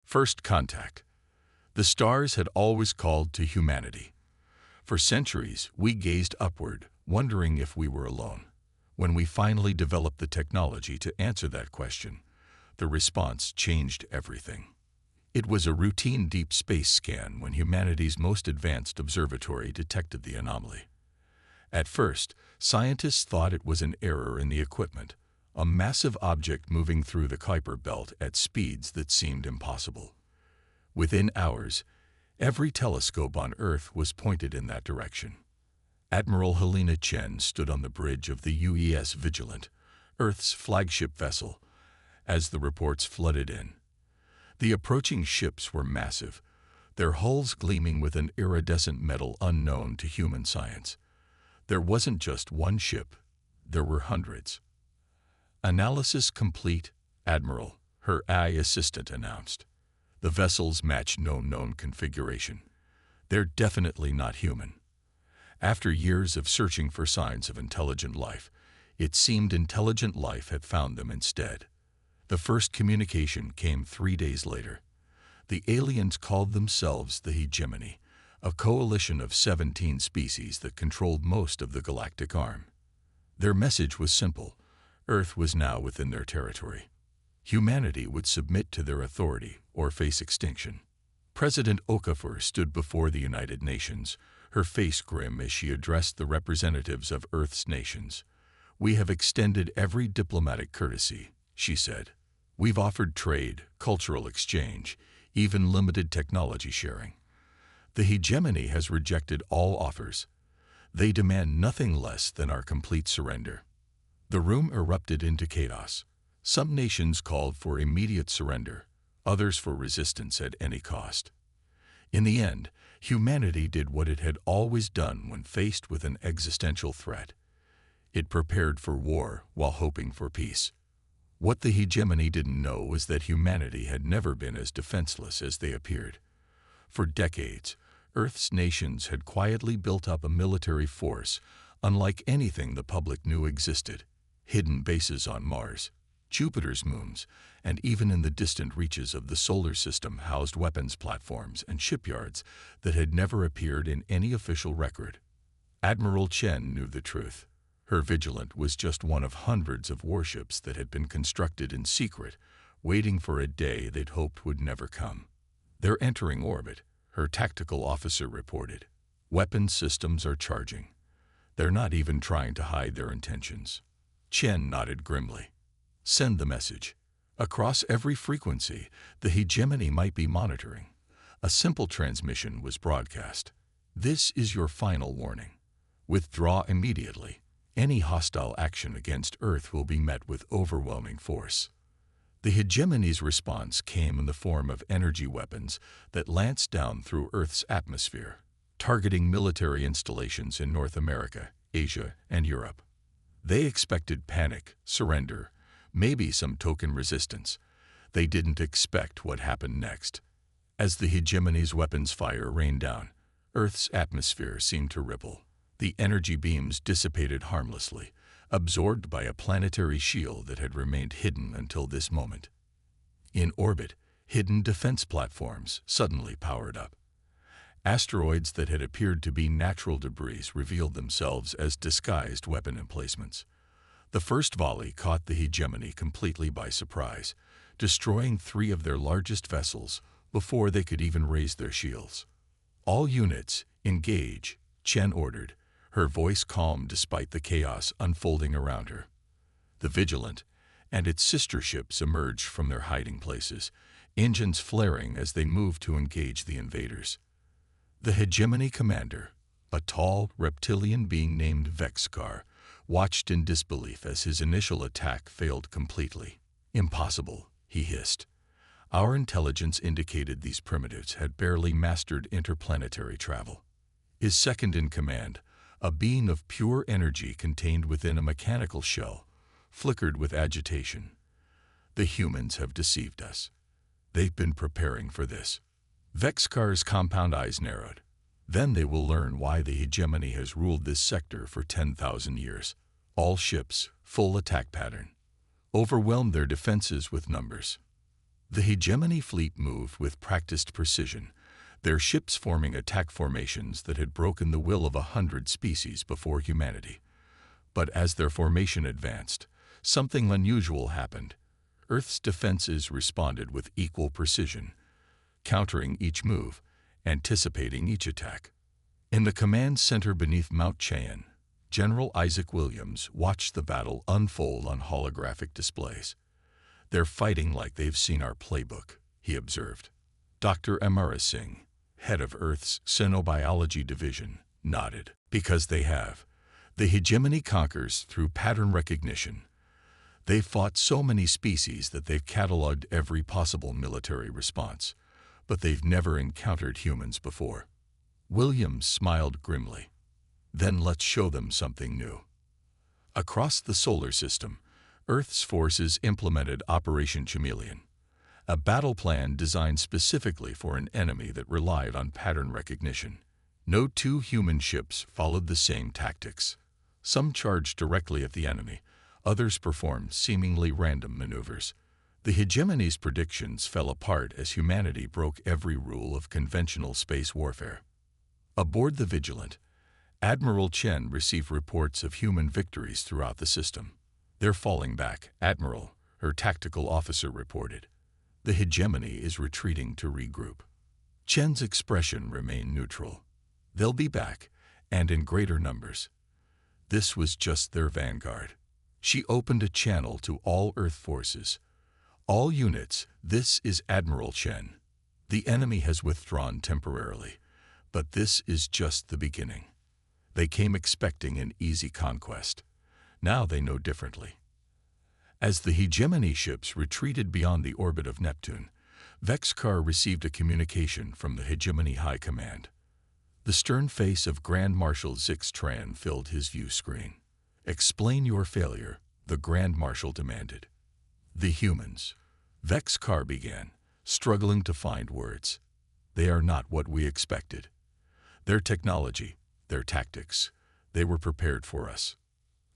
First contact. The stars had always called to humanity. For centuries, we gazed upward, wondering if we were alone. When we finally developed the technology to answer that question, the response changed everything. It was a routine deep space scan when humanity's most advanced observatory detected the anomaly. At first, scientists thought it was an error in the equipment, a massive object moving through the Kuiper belt at speeds that seemed impossible. Within hours, every telescope on Earth was pointed in that direction. Admiral Helena Chen stood on the bridge of the UES Vigilant, Earth's flagship vessel, as the reports flooded in. The approaching ships were massive, their hulls gleaming with an iridescent metal unknown to human science. There wasn't just one ship, there were hundreds. "Analysis complete, Admiral," her AI assistant announced. "The vessels match no known configuration. They're definitely not human." After years of searching for signs of intelligent life, it seemed intelligent life had found them instead. The first communication came 3 days later. The aliens called themselves the Hegemony, a coalition of 17 species that controlled most of the galactic arm. Their message was simple: Earth was now within their territory. Humanity would submit to their authority or face extinction. President Okafor stood before the United Nations, her face grim as she addressed the representatives of Earth's nations. "We have extended every diplomatic courtesy," she said. "We've offered trade, cultural exchange, even limited technology sharing. The Hegemony has rejected all offers. They demand nothing less than our complete surrender." The room erupted into chaos. Some nations called for immediate surrender, others for resistance at any cost. In the end, humanity did what it had always done when faced with an existential threat. It prepared for war while hoping for peace. What the Hegemony didn't know was that humanity had never been as defenseless as they appeared. For decades, Earth's nations had quietly built up a military force unlike anything the public knew existed. Hidden bases on Mars, Jupiter's moons, and even in the distant reaches of the solar system housed weapons platforms and shipyards that had never appeared in any official record. Admiral Chen knew the truth. Her Vigilant was just one of hundreds of warships that had been constructed in secret, waiting for a day they'd hoped would never come. "They're entering orbit," her tactical officer reported. "Weapons systems are charging. They're not even trying to hide their intentions." Chen nodded grimly. "Send the message. Across every frequency, the Hegemony might be monitoring." A simple transmission was broadcast. "This is your final warning. Withdraw immediately. Any hostile action against Earth will be met with overwhelming force." The Hegemony's response came in the form of energy weapons that lanced down through Earth's atmosphere, targeting military installations in North America, Asia, and Europe. They expected panic, surrender, maybe some token resistance. They didn't expect what happened next. As the Hegemony's weapons fire rained down, Earth's atmosphere seemed to ripple. The energy beams dissipated harmlessly, absorbed by a planetary shield that had remained hidden until this moment. In orbit, hidden defense platforms suddenly powered up. Asteroids that had appeared to be natural debris revealed themselves as disguised weapon emplacements. The first volley caught the Hegemony completely by surprise, destroying 3 of their largest vessels before they could even raise their shields. "All units, engage," Chen ordered, her voice calm despite the chaos unfolding around her. The Vigilant and its sister ships emerged from their hiding places, engines flaring as they moved to engage the invaders. The Hegemony commander, a tall, reptilian being named Vexkar, watched in disbelief as his initial attack failed completely. "Impossible," he hissed. "Our intelligence indicated these primitives had barely mastered interplanetary travel." His second-in-command, a being of pure energy contained within a mechanical shell, flickered with agitation. "The humans have deceived us. They've been preparing for this." Vexkar's compound eyes narrowed. "Then they will learn why the Hegemony has ruled this sector for 10,000 years. All ships, full attack pattern. Overwhelm their defenses with numbers." The hegemony fleet moved with practiced precision, their ships forming attack formations that had broken the will of 100 species before humanity. But as their formation advanced, something unusual happened. Earth's defenses responded with equal precision, countering each move, anticipating each attack. In the command center beneath Mount Cheyenne, General Isaac Williams watched the battle unfold on holographic displays. "They're fighting like they've seen our playbook," he observed. Dr. Amara Singh, head of Earth's Xenobiology Division, nodded. "Because they have. The hegemony conquers through pattern recognition. They've fought so many species that they've cataloged every possible military response, but they've never encountered humans before." Williams smiled grimly. "Then let's show them something new." Across the solar system, Earth's forces implemented Operation Chameleon, a battle plan designed specifically for an enemy that relied on pattern recognition. No two human ships followed the same tactics. Some charged directly at the enemy, others performed seemingly random maneuvers. The hegemony's predictions fell apart as humanity broke every rule of conventional space warfare. Aboard the Vigilant, Admiral Chen received reports of human victories throughout the system. "They're falling back, Admiral," her tactical officer reported. "The hegemony is retreating to regroup." Chen's expression remained neutral. "They'll be back, and in greater numbers." This was just their vanguard. She opened a channel to all Earth forces. "All units, this is Admiral Chen. The enemy has withdrawn temporarily, but this is just the beginning. They came expecting an easy conquest. Now they know differently." As the hegemony ships retreated beyond the orbit of Neptune, Vexcar received a communication from the hegemony High Command. The stern face of Grand Marshal Zix Tran filled his view screen. "Explain your failure," the Grand Marshal demanded. "The humans," Vexcar began, struggling to find words. "They are not what we expected. Their technology, their tactics, they were prepared for us.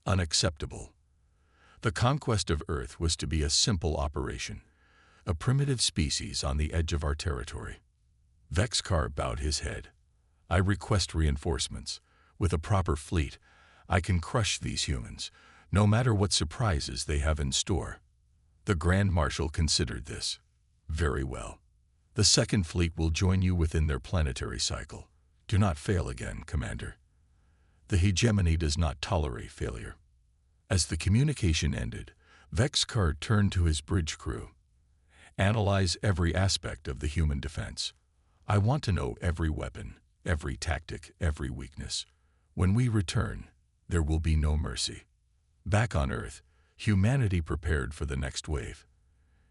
Unacceptable. The conquest of Earth was to be a simple operation, a primitive species on the edge of our territory." Vexcar bowed his head. "I request reinforcements. With a proper fleet, I can crush these humans, no matter what surprises they have in store." The Grand Marshal considered this. "Very well. The Second Fleet will join you within their planetary cycle. Do not fail again, Commander. The hegemony does not tolerate failure." As the communication ended, Vexcar turned to his bridge crew. "Analyze every aspect of the human defense. I want to know every weapon, every tactic, every weakness. When we return, there will be no mercy." Back on Earth, humanity prepared for the next wave.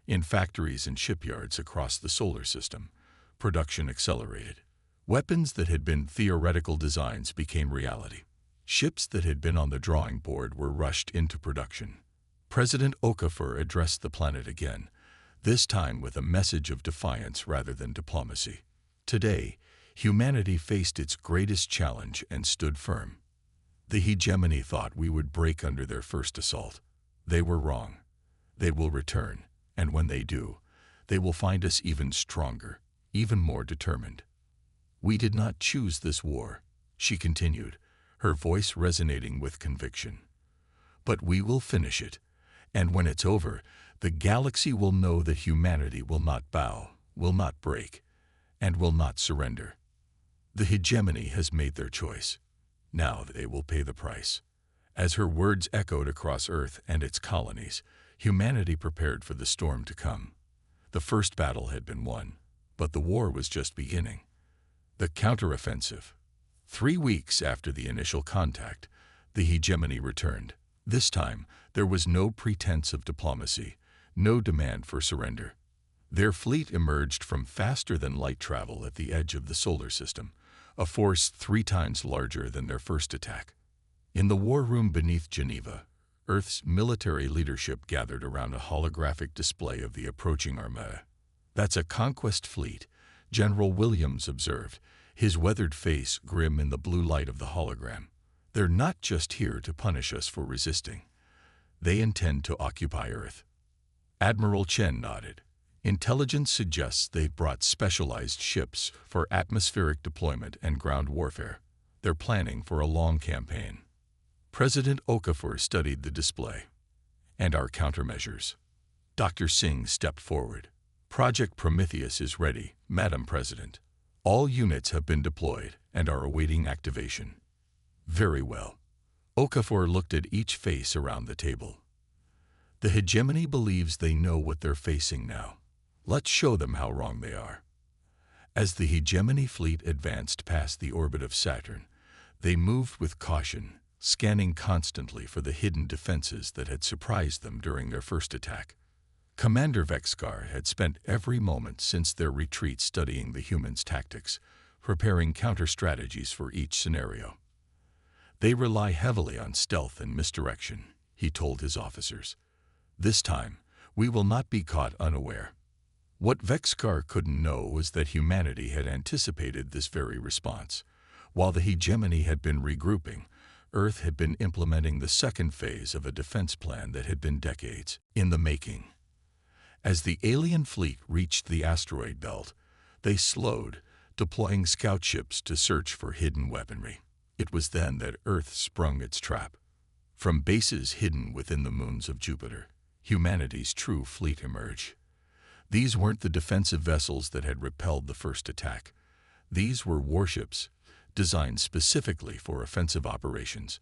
In factories and shipyards across the solar system, production accelerated. Weapons that had been theoretical designs became reality. Ships that had been on the drawing board were rushed into production. President Okafor addressed the planet again, this time with a message of defiance rather than diplomacy. Today, humanity faced its greatest challenge and stood firm. The hegemony thought we would break under their first assault. They were wrong. They will return, and when they do, they will find us even stronger, even more determined. "We did not choose this war," she continued, her voice resonating with conviction. "But we will finish it, and when it's over, the galaxy will know that humanity will not bow, will not break, and will not surrender. The hegemony has made their choice. Now they will pay the price." As her words echoed across Earth and its colonies, humanity prepared for the storm to come. The first battle had been won, but the war was just beginning. The counteroffensive. 3 weeks after the initial contact, the hegemony returned. This time, there was no pretense of diplomacy, no demand for surrender. Their fleet emerged from faster-than-light travel at the edge of the solar system, a force 3 times larger than their first attack. In the war room beneath Geneva, Earth's military leadership gathered around a holographic display of the approaching armada. "That's a conquest fleet," General Williams observed, his weathered face grim in the blue light of the hologram. "They're not just here to punish us for resisting. They intend to occupy Earth." Admiral Chen nodded. Intelligence suggests they've brought specialized ships for atmospheric deployment and ground warfare. They're planning for a long campaign. President Okafor studied the display. And our countermeasures. Dr. Singh stepped forward. Project Prometheus is ready, Madam President. All units have been deployed and are awaiting activation. Very well. Okafor looked at each face around the table. The hegemony believes they know what they're facing now. Let's show them how wrong they are. As the hegemony fleet advanced past the orbit of Saturn, they moved with caution, scanning constantly for the hidden defenses that had surprised them during their first attack. Commander Vexkar had spent every moment since their retreat studying the humans' tactics, preparing counter-strategies for each scenario. They rely heavily on stealth and misdirection, he told his officers. This time, we will not be caught unaware. What Vexkar couldn't know was that humanity had anticipated this very response. While the hegemony had been regrouping, Earth had been implementing the second phase of a defense plan that had been decades in the making. As the alien fleet reached the asteroid belt, they slowed, deploying scout ships to search for hidden weaponry. It was then that Earth sprung its trap. From bases hidden within the moons of Jupiter, humanity's true fleet emerged. These weren't the defensive vessels that had repelled the first attack. These were warships, designed specifically for offensive operations.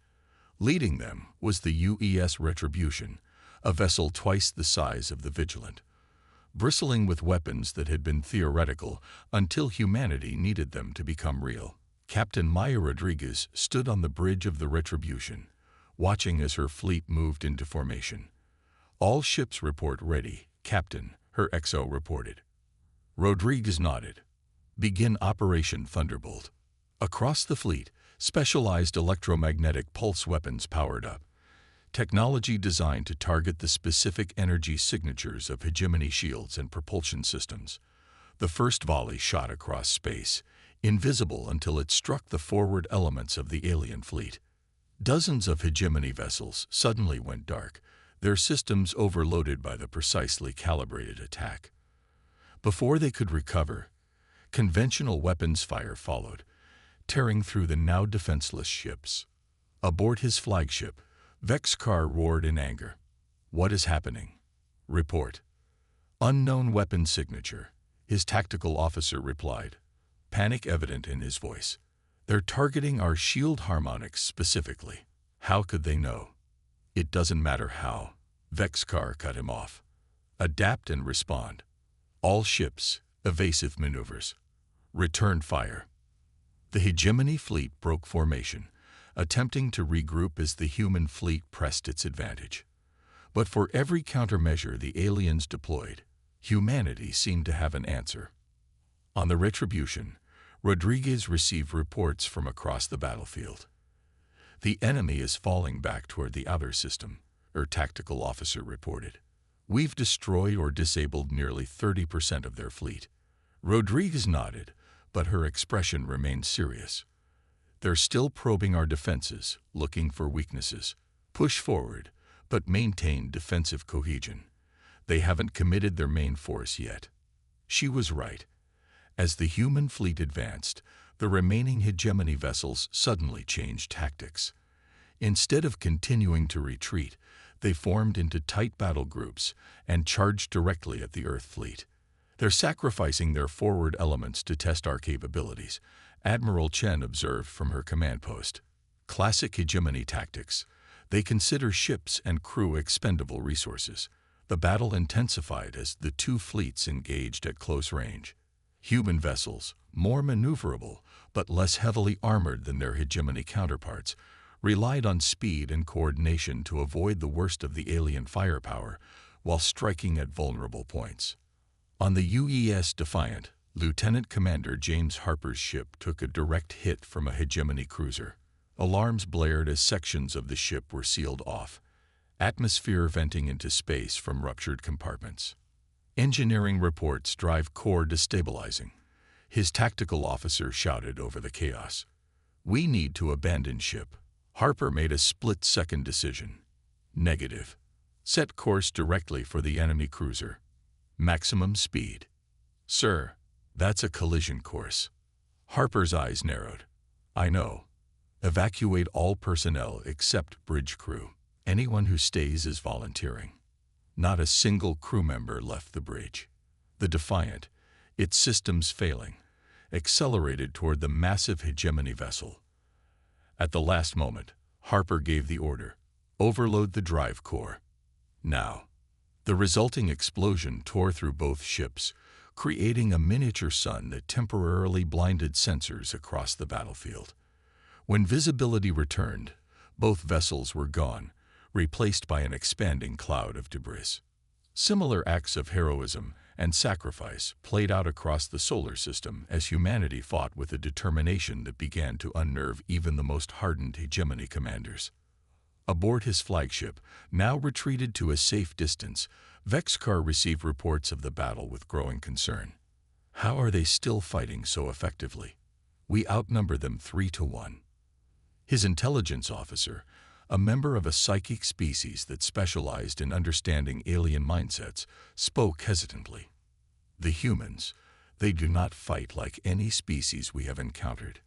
Leading them was the UES Retribution, a vessel twice the size of the Vigilant, bristling with weapons that had been theoretical until humanity needed them to become real. Captain Maya Rodriguez stood on the bridge of the Retribution, watching as her fleet moved into formation. All ships report ready, Captain, her XO reported. Rodriguez nodded. Begin Operation Thunderbolt. Across the fleet, specialized electromagnetic pulse weapons powered up. Technology designed to target the specific energy signatures of hegemony shields and propulsion systems. The first volley shot across space, invisible until it struck the forward elements of the alien fleet. Dozens of hegemony vessels suddenly went dark, their systems overloaded by the precisely calibrated attack. Before they could recover, conventional weapons fire followed, tearing through the now defenseless ships. Aboard his flagship, Vexkar roared in anger. What is happening? Report. Unknown weapon signature, his tactical officer replied, panic evident in his voice. They're targeting our shield harmonics specifically. How could they know? It doesn't matter how. Vexkar cut him off. Adapt and respond. All ships, evasive maneuvers. Return fire. The hegemony fleet broke formation, attempting to regroup as the human fleet pressed its advantage. But for every countermeasure the aliens deployed, humanity seemed to have an answer. On the Retribution, Rodriguez received reports from across the battlefield. The enemy is falling back toward the outer system, her tactical officer reported. We've destroyed or disabled nearly 30% of their fleet. Rodriguez nodded, but her expression remained serious. They're still probing our defenses, looking for weaknesses. Push forward, but maintain defensive cohesion. They haven't committed their main force yet. She was right. As the human fleet advanced, the remaining hegemony vessels suddenly changed tactics. Instead of continuing to retreat, they formed into tight battle groups and charged directly at the Earth fleet. They're sacrificing their forward elements to test our capabilities, Admiral Chen observed from her command post. Classic hegemony tactics. They consider ships and crew expendable resources. The battle intensified as the two fleets engaged at close range. Human vessels, more maneuverable but less heavily armored than their hegemony counterparts, relied on speed and coordination to avoid the worst of the alien firepower while striking at vulnerable points. On the UES Defiant, Lieutenant Commander James Harper's ship took a direct hit from a hegemony cruiser. Alarms blared as sections of the ship were sealed off, atmosphere venting into space from ruptured compartments. Engineering reports drive core destabilizing. His tactical officer shouted over the chaos. We need to abandon ship. Harper made a split-second decision. Negative. Set course directly for the enemy cruiser. Maximum speed. Sir, that's a collision course. Harper's eyes narrowed. I know. Evacuate all personnel except bridge crew. Anyone who stays is volunteering. Not a single crew member left the bridge. The Defiant, its systems failing, accelerated toward the massive hegemony vessel. At the last moment, Harper gave the order, overload the drive core. Now. The resulting explosion tore through both ships, creating a miniature sun that temporarily blinded sensors across the battlefield. When visibility returned, both vessels were gone, replaced by an expanding cloud of debris. Similar acts of heroism and sacrifice played out across the solar system as humanity fought with a determination that began to unnerve even the most hardened hegemony commanders. Aboard his flagship, now retreated to a safe distance, Vexcar received reports of the battle with growing concern. How are they still fighting so effectively? We outnumber them 3-1. His intelligence officer, a member of a psychic species that specialized in understanding alien mindsets, spoke hesitantly. The humans, they do not fight like any species we have encountered.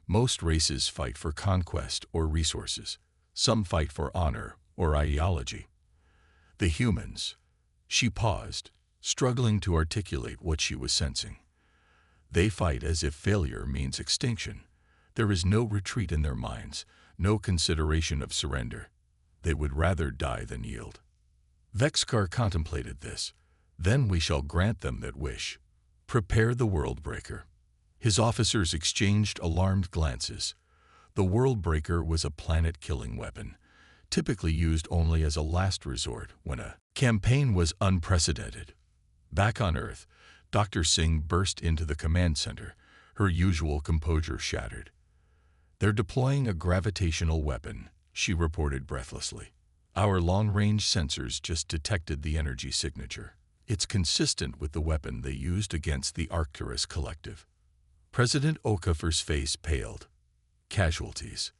Most races fight for conquest or resources. Some fight for honor or ideology. The humans. She paused, struggling to articulate what she was sensing. They fight as if failure means extinction. There is no retreat in their minds, no consideration of surrender. They would rather die than yield. Vexcar contemplated this. Then we shall grant them that wish. Prepare the world breaker. His officers exchanged alarmed glances. The world breaker was a planet-killing weapon, typically used only as a last resort when a campaign was unprecedented. Back on Earth, Dr. Singh burst into the command center, her usual composure shattered. They're deploying a gravitational weapon, she reported breathlessly. Our long-range sensors just detected the energy signature. It's consistent with the weapon they used against the Arcturus Collective. President Okafor's face paled. Casualties.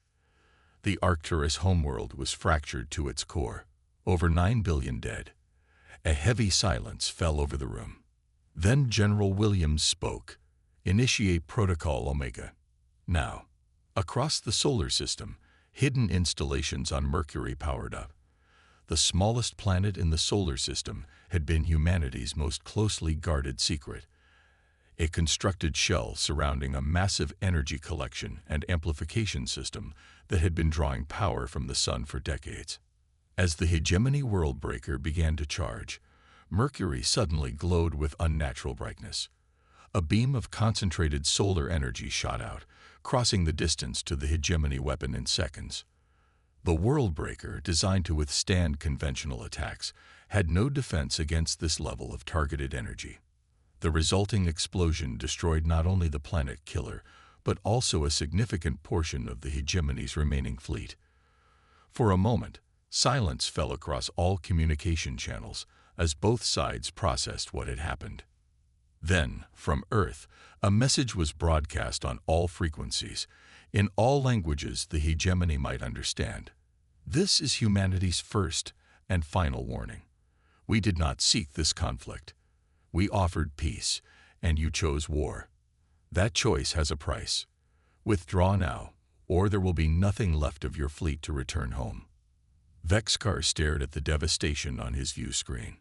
The Arcturus homeworld was fractured to its core, over 9 billion dead. A heavy silence fell over the room. Then General Williams spoke. Initiate Protocol Omega. Now. Across the solar system, hidden installations on Mercury powered up. The smallest planet in the solar system had been humanity's most closely guarded secret. A constructed shell surrounding a massive energy collection and amplification system that had been drawing power from the sun for decades. As the hegemony world breaker began to charge, Mercury suddenly glowed with unnatural brightness. A beam of concentrated solar energy shot out, crossing the distance to the hegemony weapon in seconds. The world breaker, designed to withstand conventional attacks, had no defense against this level of targeted energy. The resulting explosion destroyed not only the planet killer, but also a significant portion of the hegemony's remaining fleet. For a moment, silence fell across all communication channels as both sides processed what had happened. Then, from Earth, a message was broadcast on all frequencies, in all languages the hegemony might understand. This is humanity's first and final warning. We did not seek this conflict. We offered peace, and you chose war. That choice has a price. Withdraw now, or there will be nothing left of your fleet to return home. Vexcar stared at the devastation on his view screen.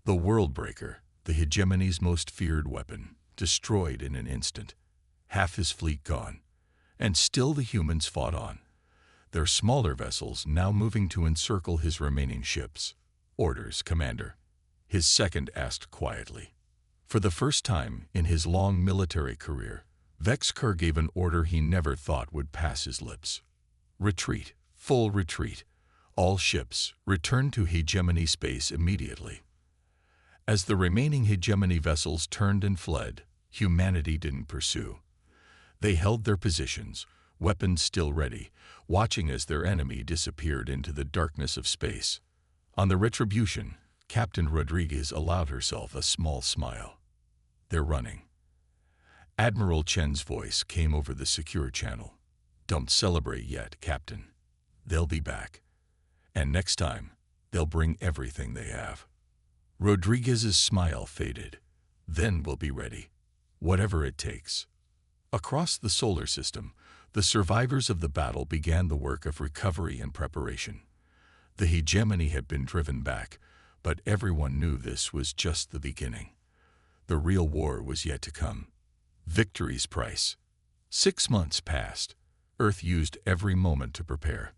The world breaker, the hegemony's most feared weapon, destroyed in an instant. Half his fleet gone. And still the humans fought on. Their smaller vessels now moving to encircle his remaining ships. Orders, Commander. His second asked quietly. For the first time in his long military career, Vexcar gave an order he never thought would pass his lips. Retreat, full retreat. All ships, return to hegemony space immediately. As the remaining hegemony vessels turned and fled, humanity didn't pursue. They held their positions, weapons still ready, watching as their enemy disappeared into the darkness of space. On the Retribution, Captain Rodriguez allowed herself a small smile. They're running. Admiral Chen's voice came over the secure channel. Don't celebrate yet, Captain. They'll be back. And next time, they'll bring everything they have. Rodriguez's smile faded. Then we'll be ready. Whatever it takes. Across the solar system, the survivors of the battle began the work of recovery and preparation. The hegemony had been driven back, but everyone knew this was just the beginning. The real war was yet to come. Victory's price. 6 months passed. Earth used every moment to prepare.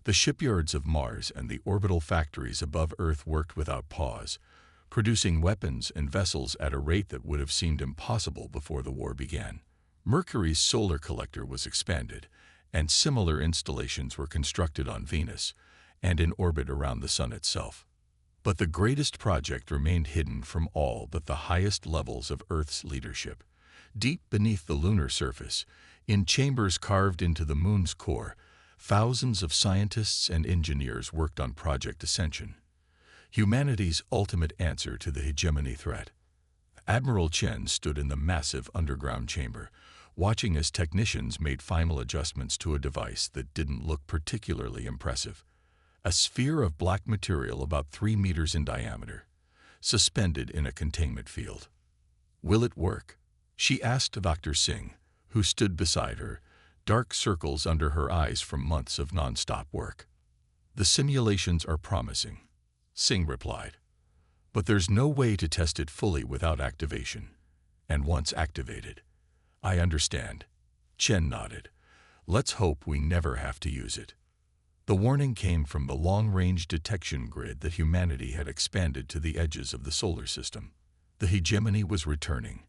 The shipyards of Mars and the orbital factories above Earth worked without pause, producing weapons and vessels at a rate that would have seemed impossible before the war began. Mercury's solar collector was expanded, and similar installations were constructed on Venus and in orbit around the Sun itself. But the greatest project remained hidden from all but the highest levels of Earth's leadership. Deep beneath the lunar surface, in chambers carved into the Moon's core, thousands of scientists and engineers worked on Project Ascension, humanity's ultimate answer to the hegemony threat. Admiral Chen stood in the massive underground chamber, watching as technicians made final adjustments to a device that didn't look particularly impressive. A sphere of black material about 3 meters in diameter, suspended in a containment field. "Will it work?" she asked Dr. Singh, who stood beside her, dark circles under her eyes from months of non-stop work. "The simulations are promising," Singh replied. "But there's no way to test it fully without activation. And once activated—" "I understand." Chen nodded. "Let's hope we never have to use it." The warning came from the long-range detection grid that humanity had expanded to the edges of the solar system. The hegemony was returning,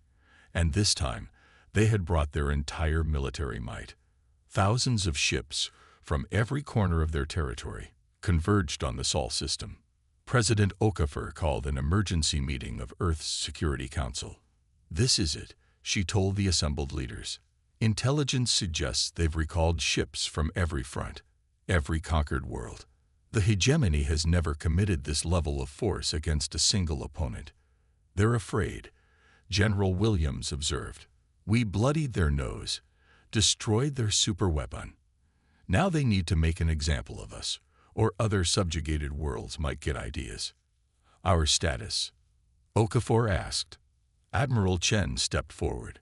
and this time they had brought their entire military might. Thousands of ships from every corner of their territory converged on the Sol system. President Okafor called an emergency meeting of Earth's Security Council. "This is it," she told the assembled leaders. "Intelligence suggests they've recalled ships from every front, every conquered world. The hegemony has never committed this level of force against a single opponent. They're afraid," General Williams observed. "We bloodied their nose, destroyed their superweapon. Now they need to make an example of us, or other subjugated worlds might get ideas." "Our status?" Okafor asked. Admiral Chen stepped forward.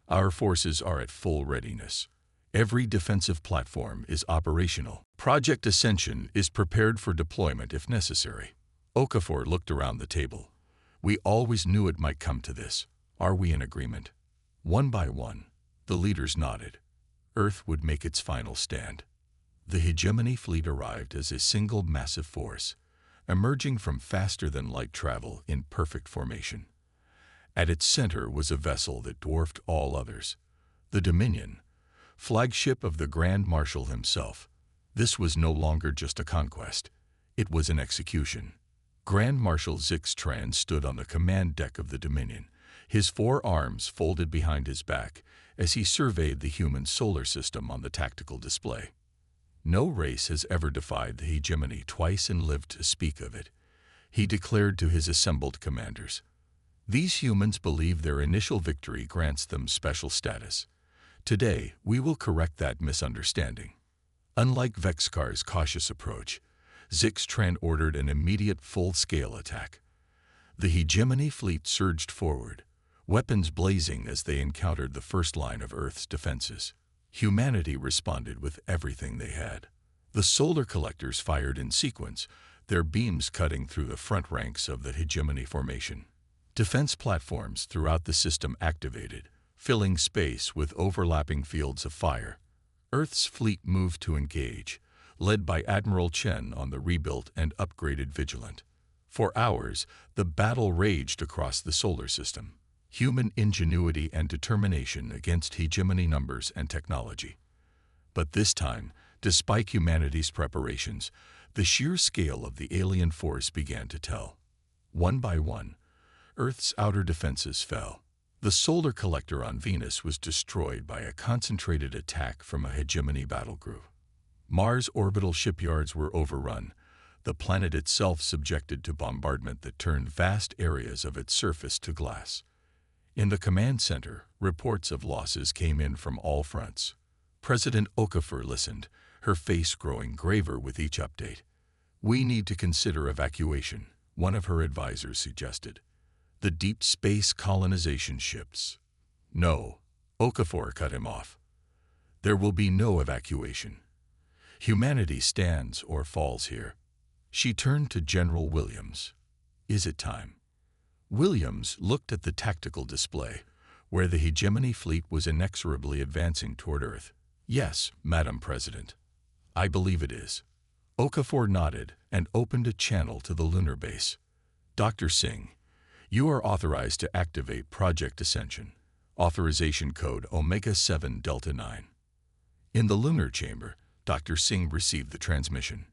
"Our forces are at full readiness. Every defensive platform is operational. Project Ascension is prepared for deployment if necessary." Okafor looked around the table. "We always knew it might come to this. Are we in agreement?" One by one, the leaders nodded. Earth would make its final stand. The hegemony fleet arrived as a single massive force, emerging from faster-than-light travel in perfect formation. At its center was a vessel that dwarfed all others, the Dominion, flagship of the Grand Marshal himself. This was no longer just a conquest. It was an execution. Grand Marshal Zixtran stood on the command deck of the Dominion, his 4 arms folded behind his back as he surveyed the human solar system on the tactical display. "No race has ever defied the hegemony twice and lived to speak of it," he declared to his assembled commanders. "These humans believe their initial victory grants them special status. Today, we will correct that misunderstanding." Unlike Vexcar's cautious approach, Zixtran ordered an immediate full-scale attack. The hegemony fleet surged forward, weapons blazing as they encountered the first line of Earth's defenses. Humanity responded with everything they had. The solar collectors fired in sequence, their beams cutting through the front ranks of the hegemony formation. Defense platforms throughout the system activated, filling space with overlapping fields of fire. Earth's fleet moved to engage, led by Admiral Chen on the rebuilt and upgraded Vigilant. For hours, the battle raged across the solar system. Human ingenuity and determination against hegemony numbers and technology. But this time, despite humanity's preparations, the sheer scale of the alien force began to tell. One by one, Earth's outer defenses fell. The solar collector on Venus was destroyed by a concentrated attack from a hegemony battlegroup. Mars' orbital shipyards were overrun, the planet itself subjected to bombardment that turned vast areas of its surface to glass. In the command center, reports of losses came in from all fronts. President Okafor listened, her face growing graver with each update. "We need to consider evacuation. one of her advisors suggested. The deep space colonization ships. No, Okafor cut him off. There will be no evacuation. Humanity stands or falls here. She turned to General Williams. Is it time? Williams looked at the tactical display, where the hegemony fleet was inexorably advancing toward Earth. Yes, Madam President. I believe it is. Okafor nodded and opened a channel to the lunar base. Dr. Singh, you are authorized to activate Project Ascension. Authorization code Omega-7 Delta 9. In the lunar chamber, Dr. Singh received the transmission.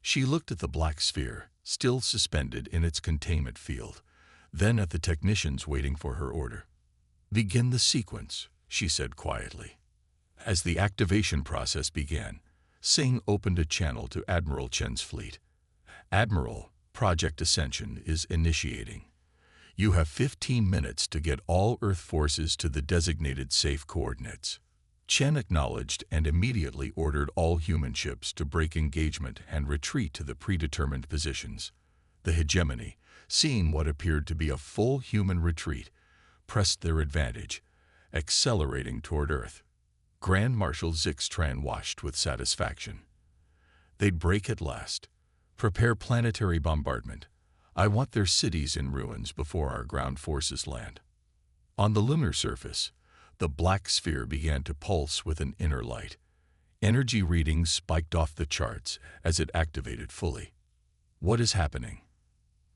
She looked at the black sphere, still suspended in its containment field, then at the technicians waiting for her order. Begin the sequence, she said quietly. As the activation process began, Singh opened a channel to Admiral Chen's fleet. Admiral, Project Ascension is initiating. You have 15 minutes to get all Earth forces to the designated safe coordinates. Chen acknowledged and immediately ordered all human ships to break engagement and retreat to the predetermined positions. The hegemony, seeing what appeared to be a full human retreat, pressed their advantage, accelerating toward Earth. Grand Marshal Zixtran watched with satisfaction. They'd break at last. Prepare planetary bombardment. I want their cities in ruins before our ground forces land. On the lunar surface, the black sphere began to pulse with an inner light. Energy readings spiked off the charts as it activated fully. What is happening?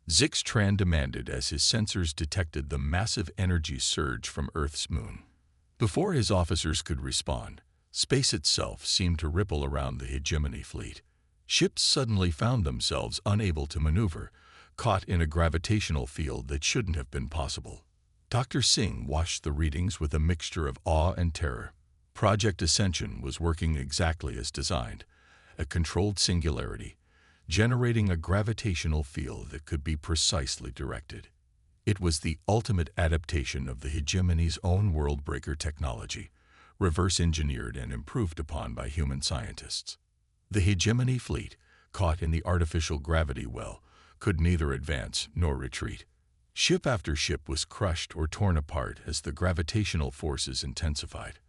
Zixtran demanded as his sensors detected the massive energy surge from Earth's moon. Before his officers could respond, space itself seemed to ripple around the hegemony fleet. Ships suddenly found themselves unable to maneuver, caught in a gravitational field that shouldn't have been possible. Dr. Singh watched the readings with a mixture of awe and terror. Project Ascension was working exactly as designed, a controlled singularity, generating a gravitational field that could be precisely directed. It was the ultimate adaptation of the hegemony's own world-breaker technology, reverse-engineered and improved upon by human scientists. The hegemony fleet, caught in the artificial gravity well, could neither advance nor retreat. Ship after ship was crushed or torn apart as the gravitational forces intensified.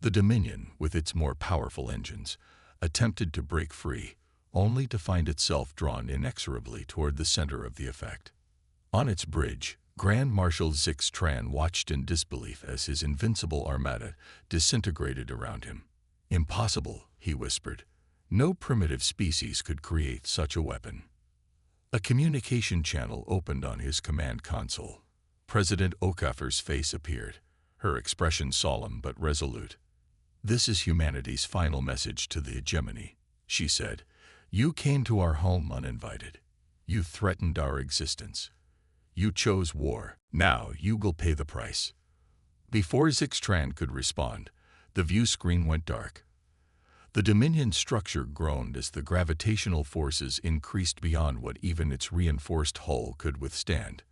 The Dominion, with its more powerful engines, attempted to break free, only to find itself drawn inexorably toward the center of the effect. On its bridge, Grand Marshal Zixtran watched in disbelief as his invincible armada disintegrated around him. Impossible, he whispered. No primitive species could create such a weapon. A communication channel opened on his command console. President Okafor's face appeared, her expression solemn but resolute. This is humanity's final message to the hegemony, she said. You came to our home uninvited. You threatened our existence. You chose war. Now you will pay the price. Before Zixtran could respond, the view screen went dark. The Dominion structure groaned as the gravitational forces increased beyond what even its reinforced hull could withstand.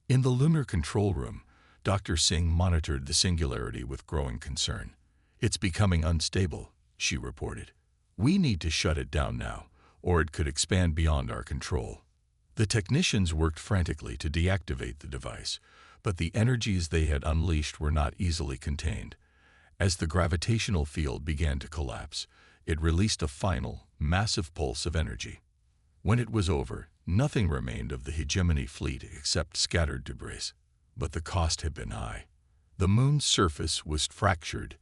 In the lunar control room, Dr. Singh monitored the singularity with growing concern. It's becoming unstable, she reported. We need to shut it down now, or it could expand beyond our control. The technicians worked frantically to deactivate the device, but the energies they had unleashed were not easily contained. As the gravitational field began to collapse, it released a final, massive pulse of energy. When it was over, nothing remained of the hegemony fleet except scattered debris. But the cost had been high. The moon's surface was fractured,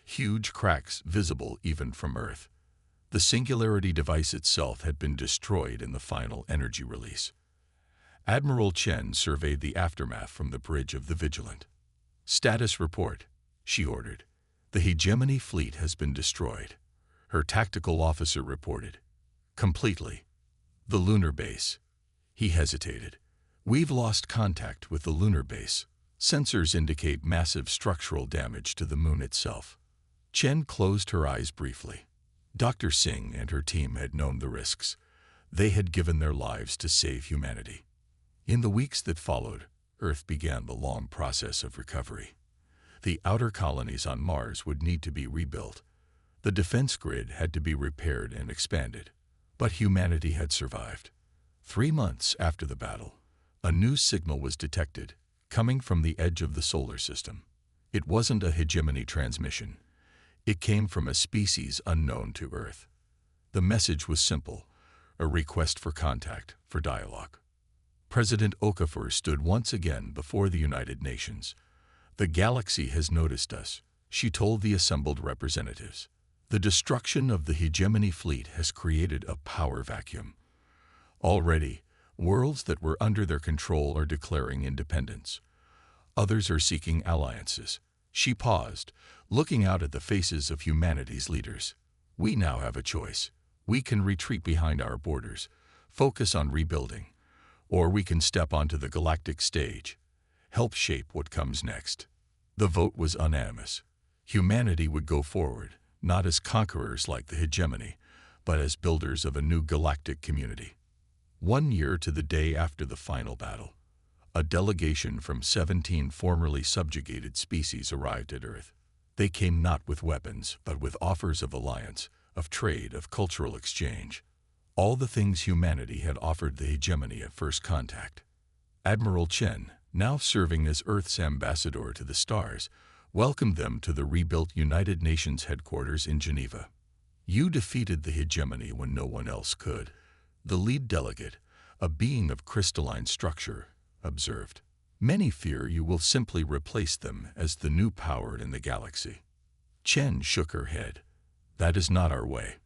huge cracks visible even from Earth. The singularity device itself had been destroyed in the final energy release. Admiral Chen surveyed the aftermath from the bridge of the Vigilant. Status report, she ordered. The hegemony fleet has been destroyed. Her tactical officer reported. Completely. The lunar base. He hesitated. We've lost contact with the lunar base. Sensors indicate massive structural damage to the moon itself. Chen closed her eyes briefly. Dr. Singh and her team had known the risks. They had given their lives to save humanity. In the weeks that followed, Earth began the long process of recovery. The outer colonies on Mars would need to be rebuilt. The defense grid had to be repaired and expanded. But humanity had survived. 3 months after the battle, A new signal was detected, coming from the edge of the solar system. It wasn't a hegemony transmission. It came from a species unknown to Earth. The message was simple, a request for contact, for dialogue. President Okafor stood once again before the United Nations. "The galaxy has noticed us," she told the assembled representatives. "The destruction of the hegemony fleet has created a power vacuum. Already, worlds that were under their control are declaring independence. Others are seeking alliances." She paused, looking out at the faces of humanity's leaders. "We now have a choice. We can retreat behind our borders, focus on rebuilding, or we can step onto the galactic stage, help shape what comes next." The vote was unanimous. Humanity would go forward, not as conquerors like the hegemony, but as builders of a new galactic community. 1 year to the day after the final battle, a delegation from 17 formerly subjugated species arrived at Earth. They came not with weapons, but with offers of alliance, of trade, of cultural exchange. All the things humanity had offered the hegemony at first contact. Admiral Chen, now serving as Earth's ambassador to the stars, welcomed them to the rebuilt United Nations headquarters in Geneva. "You defeated the hegemony when no one else could," the lead delegate, a being of crystalline structure, observed. "Many fear you will simply replace them as the new power in the galaxy." Chen shook her head. "That is not our way.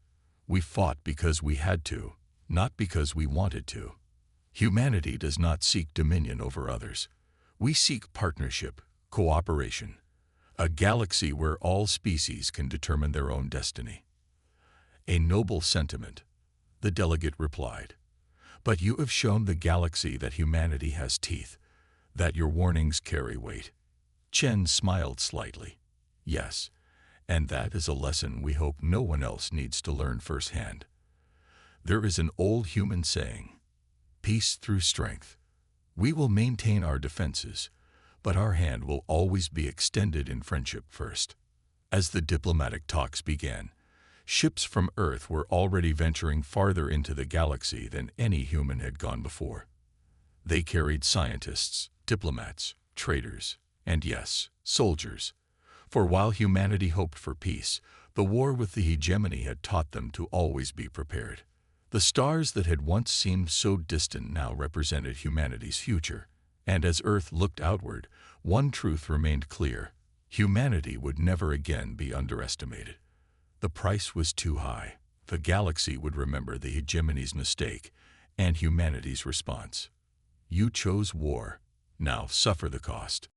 We fought because we had to, not because we wanted to. Humanity does not seek dominion over others. We seek partnership, cooperation, a galaxy where all species can determine their own destiny." "A noble sentiment," the delegate replied. "But you have shown the galaxy that humanity has teeth, that your warnings carry weight." Chen smiled slightly. "Yes, and that is a lesson we hope no one else needs to learn firsthand. There is an old human saying, 'Peace through strength.' We will maintain our defenses, but our hand will always be extended in friendship first." As the diplomatic talks began, ships from Earth were already venturing farther into the galaxy than any human had gone before. They carried scientists, diplomats, traders, and yes, soldiers. For while humanity hoped for peace, the war with the hegemony had taught them to always be prepared. The stars that had once seemed so distant now represented humanity's future. And as Earth looked outward, one truth remained clear: humanity would never again be underestimated. The price was too high. The galaxy would remember the hegemony's mistake and humanity's response. "You chose war. Now suffer the cost."